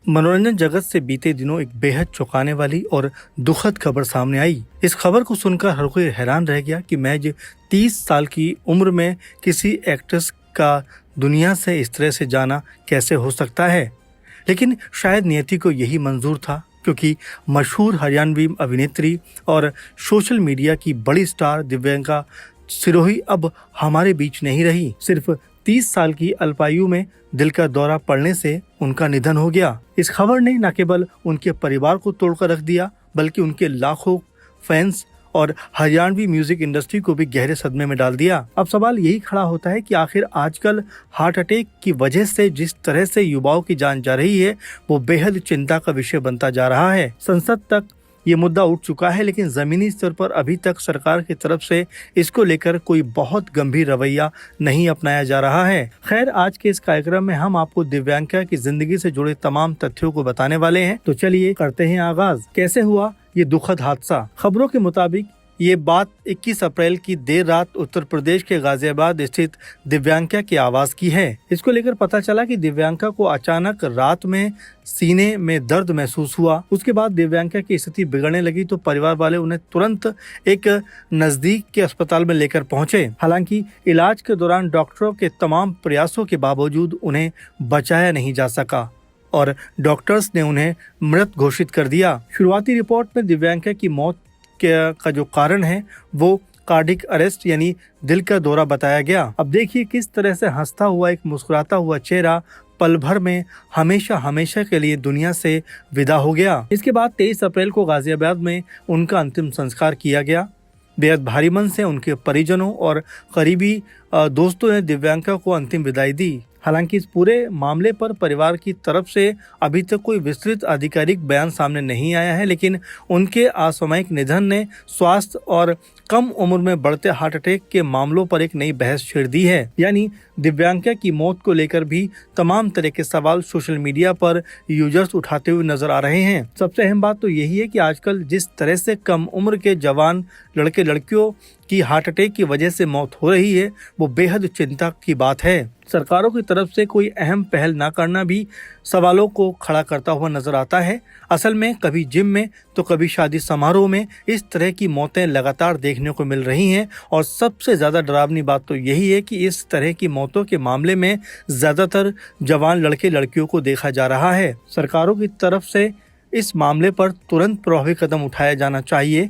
मनोरंजन जगत से बीते दिनों एक बेहद चौंकाने वाली और दुखद खबर सामने आई। इस खबर को सुनकर हर कोई हैरान रह गया कि महज 30 साल की उम्र में किसी एक्ट्रेस का दुनिया से इस तरह से जाना कैसे हो सकता है। लेकिन शायद नियति को यही मंजूर था, क्योंकि मशहूर हरियाणवी अभिनेत्री और सोशल मीडिया की बड़ी स्टार दिव्यांका सिरोही अब हमारे बीच नहीं रही। सिर्फ 30 साल की अल्पायु में दिल का दौरा पड़ने से उनका निधन हो गया। इस खबर ने न केवल उनके परिवार को तोड़कर रख दिया, बल्कि उनके लाखों फैंस और हरियाणवी म्यूजिक इंडस्ट्री को भी गहरे सदमे में डाल दिया। अब सवाल यही खड़ा होता है कि आखिर आजकल हार्ट अटैक की वजह से जिस तरह से युवाओं की जान जा रही है, वो बेहद चिंता का विषय बनता जा रहा है। संसद तक ये मुद्दा उठ चुका है, लेकिन जमीनी स्तर पर अभी तक सरकार की तरफ से इसको लेकर कोई बहुत गंभीर रवैया नहीं अपनाया जा रहा है। खैर, आज के इस कार्यक्रम में हम आपको दिव्यांका की जिंदगी से जुड़े तमाम तथ्यों को बताने वाले हैं। तो चलिए करते हैं आगाज। कैसे हुआ ये दुखद हादसा? खबरों के मुताबिक ये बात 21 अप्रैल की देर रात उत्तर प्रदेश के गाजियाबाद स्थित दिव्यांका के आवास की है। इसको लेकर पता चला कि दिव्यांका को अचानक रात में सीने में दर्द महसूस हुआ। उसके बाद दिव्यांका की स्थिति बिगड़ने लगी तो परिवार वाले उन्हें तुरंत एक नजदीक के अस्पताल में लेकर पहुंचे। हालांकि इलाज के दौरान डॉक्टरों के तमाम प्रयासों के बावजूद उन्हें बचाया नहीं जा सका और डॉक्टर्स ने उन्हें मृत घोषित कर दिया। शुरुआती रिपोर्ट में दिव्यांका की मौत का जो कारण है वो कार्डिक अरेस्ट यानी दिल का दौरा बताया गया। अब देखिए किस तरह से हंसता हुआ एक मुस्कुराता हुआ चेहरा पल भर में हमेशा के लिए दुनिया से विदा हो गया। इसके बाद 23 अप्रैल को गाजियाबाद में उनका अंतिम संस्कार किया गया। बेहद भारी मन से उनके परिजनों और करीबी दोस्तों ने दिव्यांका को अंतिम विदाई दी। हालांकि इस पूरे मामले पर परिवार की तरफ से अभी तक कोई विस्तृत आधिकारिक बयान सामने नहीं आया है, लेकिन उनके असामयिक निधन ने स्वास्थ्य और कम उम्र में बढ़ते हार्ट अटैक के मामलों पर एक नई बहस छेड़ दी है। यानी दिव्यांका की मौत को लेकर भी तमाम तरह के सवाल सोशल मीडिया पर यूजर्स उठाते हुए नजर आ रहे हैं। सबसे अहम बात तो यही है कि आजकल जिस तरह से कम उम्र के जवान लड़के लड़कियों की हार्ट अटैक की वजह से मौत हो रही है, वो बेहद चिंता की बात है। सरकारों की तरफ से कोई अहम पहल न करना भी सवालों को खड़ा करता हुआ नजर आता है। असल में कभी जिम में तो कभी शादी समारोह में इस तरह की मौतें लगातार देखने को मिल रही हैं और सबसे ज्यादा डरावनी बात तो यही है कि इस तरह की मौतों के मामले में ज्यादातर जवान लड़के लड़कियों को देखा जा रहा है। सरकारों की तरफ से इस मामले पर तुरंत प्रभावी कदम उठाया जाना चाहिए,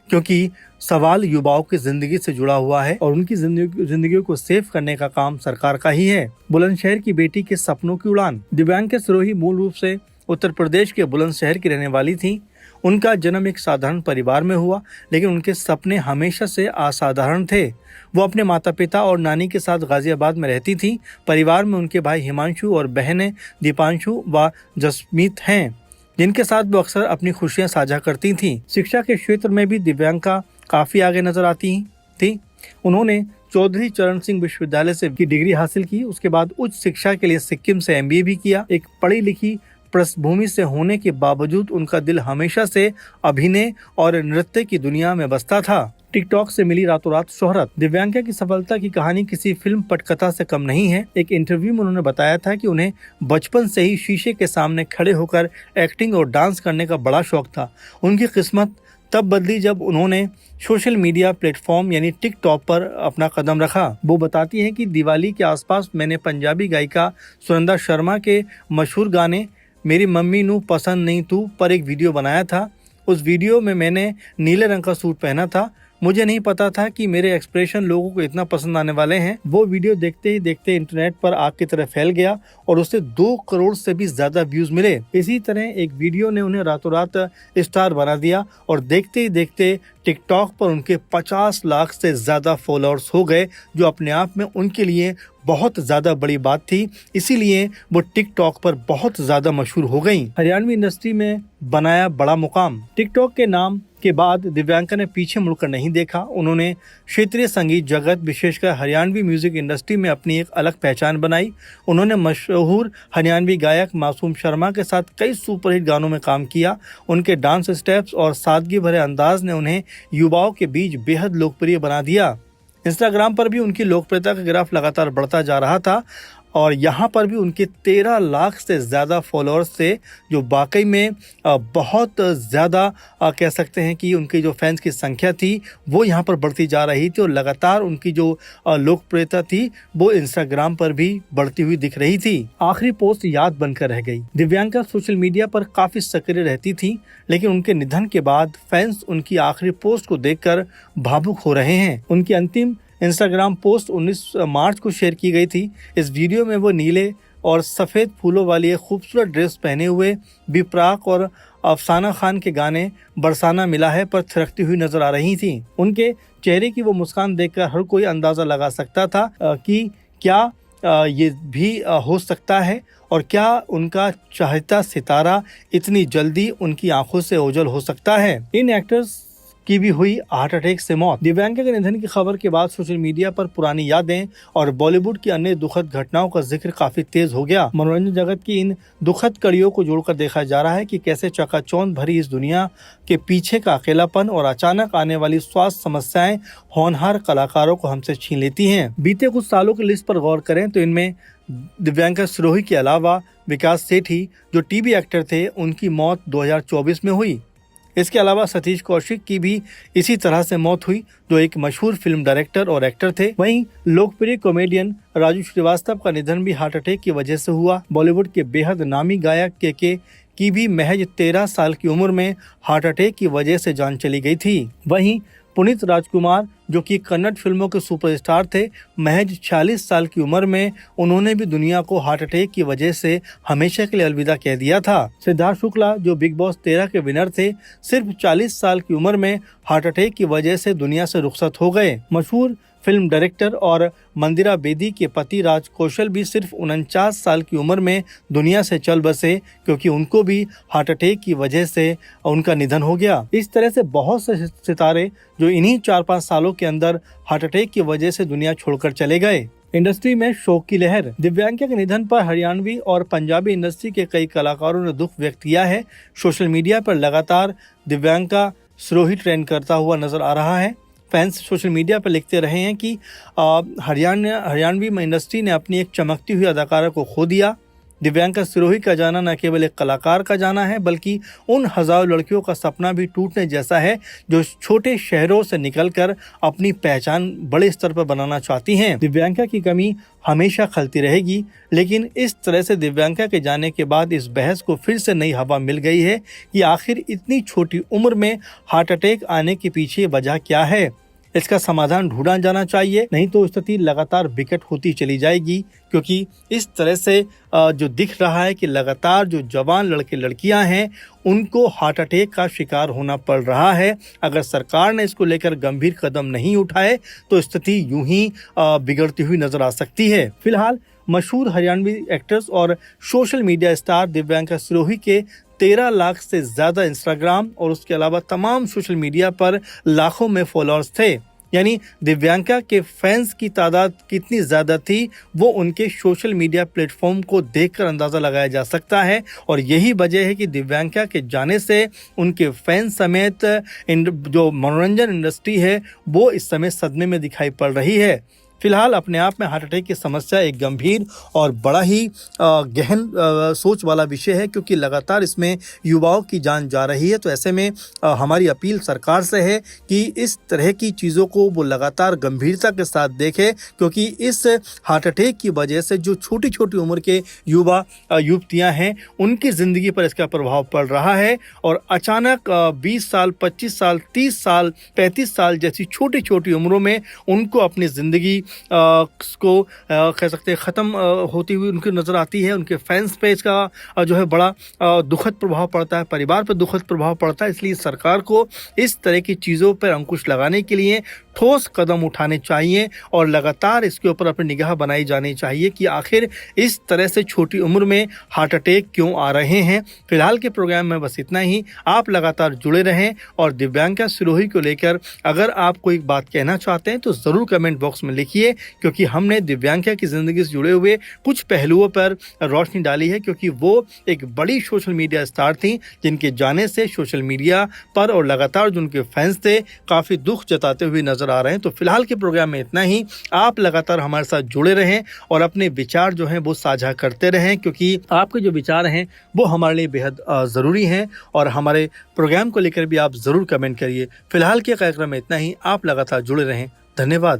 क्योंकि सवाल युवाओं की जिंदगी से जुड़ा हुआ है और उनकी जिंदगियों को सेव करने का काम सरकार का ही है। बुलंदशहर की बेटी के सपनों की उड़ान। दिव्यांका सिरोही मूल रूप से उत्तर प्रदेश के बुलंदशहर की रहने वाली थी। उनका जन्म एक साधारण परिवार में हुआ, लेकिन उनके सपने हमेशा से असाधारण थे। वो अपने माता पिता और नानी के साथ गाजियाबाद में रहती थी। परिवार में उनके भाई हिमांशु और बहनें दीपांशु व जसमीत हैं, जिनके साथ वो अक्सर अपनी खुशियां साझा करती थीं। शिक्षा के क्षेत्र में भी दिव्यांका काफी आगे नजर आती थी। उन्होंने चौधरी चरण सिंह विश्वविद्यालय से की डिग्री हासिल की। उसके बाद उच्च शिक्षा के लिए सिक्किम से MBA भी किया। एक पढ़ी लिखी पृष्ठभूमि से होने के बावजूद उनका दिल हमेशा से अभिनय और नृत्य की दुनिया में बसता था। टिकटॉक से मिली रातों रात शोहरत। दिव्यांका की सफलता की कहानी किसी फिल्म पटकथा से कम नहीं है। एक इंटरव्यू में उन्होंने बताया था कि उन्हें बचपन से ही शीशे के सामने खड़े होकर एक्टिंग और डांस करने का बड़ा शौक था। उनकी किस्मत तब बदली जब उन्होंने सोशल मीडिया प्लेटफॉर्म यानी टिकटॉक पर अपना कदम रखा। वो बताती हैं कि दिवाली के आसपास मैंने पंजाबी गायिका सुनंदा शर्मा के मशहूर गाने मेरी मम्मी नू पसंद नहीं तू पर एक वीडियो बनाया था। उस वीडियो में मैंने नीले रंग का सूट पहना था। मुझे नहीं पता था कि मेरे एक्सप्रेशन लोगों को इतना पसंद आने वाले हैं। वो वीडियो देखते ही देखते इंटरनेट पर आग की तरह फैल गया और उससे 2 करोड़ से भी ज्यादा व्यूज मिले। इसी तरह एक वीडियो ने उन्हें रातों रात स्टार बना दिया और देखते ही देखते टिकटॉक पर उनके 50 लाख से ज्यादा फॉलोअर्स हो गए, जो अपने आप में उनके लिए बहुत ज्यादा बड़ी बात थी। इसीलिए वो टिकटॉक पर बहुत ज्यादा मशहूर हो गई। हरियाणवी इंडस्ट्री में बनाया बड़ा मुकाम। टिकटॉक के नाम के बाद दिव्यांका ने पीछे मुड़कर नहीं देखा। उन्होंने क्षेत्रीय संगीत जगत विशेषकर हरियाणवी म्यूजिक इंडस्ट्री में अपनी एक अलग पहचान बनाई। उन्होंने मशहूर हरियाणवी गायक मासूम शर्मा के साथ कई सुपरहिट गानों में काम किया। उनके डांस स्टेप्स और सादगी भरे अंदाज ने उन्हें युवाओं के बीच बेहद लोकप्रिय बना दिया। इंस्टाग्राम पर भी उनकी लोकप्रियता का ग्राफ लगातार बढ़ता जा रहा था और यहाँ पर भी उनके 13 लाख से ज़्यादा फॉलोअर्स थे, जो वाकई में बहुत ज़्यादा कह सकते हैं कि उनकी जो फैंस की संख्या थी वो यहाँ पर बढ़ती जा रही थी और लगातार उनकी जो लोकप्रियता थी वो इंस्टाग्राम पर भी बढ़ती हुई दिख रही थी। आखिरी पोस्ट याद बनकर रह गई। दिव्यांका सोशल मीडिया पर काफ़ी सक्रिय रहती थी, लेकिन उनके निधन के बाद फैंस उनकी आखिरी पोस्ट को देखकर भावुक हो रहे हैं। उनकी अंतिम इंस्टाग्राम पोस्ट 19 मार्च को शेयर की गई थी। इस वीडियो में वो नीले और सफ़ेद फूलों वाली एक खूबसूरत ड्रेस पहने हुए बिपराक और अफसाना खान के गाने बरसाना मिला है पर थिरकती हुई नजर आ रही थी। उनके चेहरे की वो मुस्कान देखकर हर कोई अंदाज़ा लगा सकता था कि क्या ये भी हो सकता है और क्या उनका चाहता सितारा इतनी जल्दी उनकी आंखों से ओझल हो सकता है। इन एक्टर्स की भी हुई हार्ट अटैक से मौत। दिव्यांका के निधन की खबर के बाद सोशल मीडिया पर पुरानी यादें और बॉलीवुड की अन्य दुखद घटनाओं का जिक्र काफी तेज हो गया। मनोरंजन जगत की इन दुखद कड़ियों को जोड़कर देखा जा रहा है कि कैसे चकाचौंध भरी इस दुनिया के पीछे का अकेलापन और अचानक आने वाली स्वास्थ्य समस्याएं होनहार कलाकारों को हमसे छीन लेती हैं। बीते कुछ सालों की लिस्ट पर गौर करें तो इनमें दिव्यांका सिरोही के अलावा विकास सेठी जो टीवी एक्टर थे, उनकी मौत 2024 में हुई। इसके अलावा सतीश कौशिक की भी इसी तरह से मौत हुई, जो एक मशहूर फिल्म डायरेक्टर और एक्टर थे। वहीं लोकप्रिय कॉमेडियन राजू श्रीवास्तव का निधन भी हार्ट अटैक की वजह से हुआ। बॉलीवुड के बेहद नामी गायक के की भी महज 13 साल की उम्र में हार्ट अटैक की वजह से जान चली गई थी। वहीं पुनीत राजकुमार जो कि कन्नड़ फिल्मों के सुपरस्टार थे, महज 46 साल की उम्र में उन्होंने भी दुनिया को हार्ट अटैक की वजह से हमेशा के लिए अलविदा कह दिया था। सिद्धार्थ शुक्ला जो बिग बॉस 13 के विनर थे, सिर्फ 40 साल की उम्र में हार्ट अटैक की वजह से दुनिया से रुखसत हो गए। मशहूर फिल्म डायरेक्टर और मंदिरा बेदी के पति राज कौशल भी सिर्फ 49 साल की उम्र में दुनिया से चल बसे, क्योंकि उनको भी हार्ट अटैक की वजह से उनका निधन हो गया। इस तरह से बहुत से सितारे जो इन्हीं 4-5 सालों के अंदर हार्ट अटैक की वजह से दुनिया छोड़कर चले गए। इंडस्ट्री में शोक की लहर। दिव्यांका के निधन पर हरियाणवी और पंजाबी इंडस्ट्री के कई कलाकारों ने दुख व्यक्त किया है। सोशल मीडिया पर लगातार दिव्यांका सिरोही ट्रेंड करता हुआ नजर आ रहा है। फैंस सोशल मीडिया पर लिखते रहे हैं कि हरियाणवी इंडस्ट्री ने अपनी एक चमकती हुई अदाकारा को खो दिया। दिव्यांका सिरोही का जाना न केवल एक कलाकार का जाना है, बल्कि उन हजारों लड़कियों का सपना भी टूटने जैसा है जो छोटे शहरों से निकलकर अपनी पहचान बड़े स्तर पर बनाना चाहती हैं। दिव्यांका की कमी हमेशा खलती रहेगी, लेकिन इस तरह से दिव्यांका के जाने के बाद इस बहस को फिर से नई हवा मिल गई है कि आखिर इतनी छोटी उम्र में हार्ट अटैक आने के पीछे वजह क्या है। इसका समाधान ढूंढा जाना चाहिए, नहीं तो स्थिति लगातार विकट होती चली जाएगी, क्योंकि इस तरह से जो दिख रहा है कि लगातार जो जवान लड़के लड़कियां हैं उनको हार्ट अटैक का शिकार होना पड़ रहा है। अगर सरकार ने इसको लेकर गंभीर कदम नहीं उठाए तो स्थिति यूं ही बिगड़ती हुई नजर आ सकती है। फिलहाल मशहूर हरियाणवी एक्ट्रेस और social media star Divyanka Sirohi के 13 लाख से ज्यादा इंस्टाग्राम और उसके अलावा तमाम सोशल मीडिया पर लाखों में फॉलोअर्स थे। यानी दिव्यांका के फैंस की तादाद कितनी ज्यादा थी वो उनके सोशल मीडिया प्लेटफॉर्म को देखकर अंदाजा लगाया जा सकता है। और यही वजह है कि दिव्यांका के जाने से उनके फैंस समेत जो मनोरंजन इंडस्ट्री है वो इस समय सदमे में दिखाई पड़ रही है। फिलहाल अपने आप में हार्ट अटैक की समस्या एक गंभीर और बड़ा ही गहन सोच वाला विषय है, क्योंकि लगातार इसमें युवाओं की जान जा रही है। तो ऐसे में हमारी अपील सरकार से है कि इस तरह की चीज़ों को वो लगातार गंभीरता के साथ देखे, क्योंकि इस हार्ट अटैक की वजह से जो छोटी छोटी उम्र के युवा युवतियाँ हैं उनकी ज़िंदगी पर इसका प्रभाव पड़ रहा है। और अचानक 20 साल, 25 साल, 30 साल, 35 साल जैसी छोटी छोटी उम्रों में उनको अपनी ज़िंदगी को कह सकते हैं ख़त्म होती हुई उनकी नज़र आती है। उनके फैंस पे इसका जो है बड़ा दुखद प्रभाव पड़ता है, परिवार पर दुखद प्रभाव पड़ता है। इसलिए सरकार को इस तरह की चीज़ों पर अंकुश लगाने के लिए ठोस कदम उठाने चाहिए और लगातार इसके ऊपर अपनी निगाह बनाई जानी चाहिए कि आखिर इस तरह से छोटी उम्र में हार्ट अटैक क्यों आ रहे हैं। फिलहाल के प्रोग्राम में बस इतना ही। आप लगातार जुड़े रहें और दिव्यांका सिरोही को लेकर अगर आप कोई बात कहना चाहते हैं तो ज़रूर कमेंट बॉक्स में लिखिए, क्योंकि हमने दिव्यांका की ज़िंदगी से जुड़े हुए कुछ पहलुओं पर रोशनी डाली है, क्योंकि वो एक बड़ी सोशल मीडिया स्टार थी जिनके जाने से सोशल मीडिया पर और लगातार जो उनके फैंस थे काफ़ी दुख जताते हुए नजर नजर आ रहे हैं। तो फिलहाल के प्रोग्राम में इतना ही। आप लगातार हमारे साथ जुड़े रहें और अपने विचार जो हैं वो साझा करते रहें, क्योंकि आपके जो विचार हैं वो हमारे लिए बेहद ज़रूरी हैं और हमारे प्रोग्राम को लेकर भी आप ज़रूर कमेंट करिए। फिलहाल के कार्यक्रम में इतना ही। आप लगातार जुड़े रहें। धन्यवाद।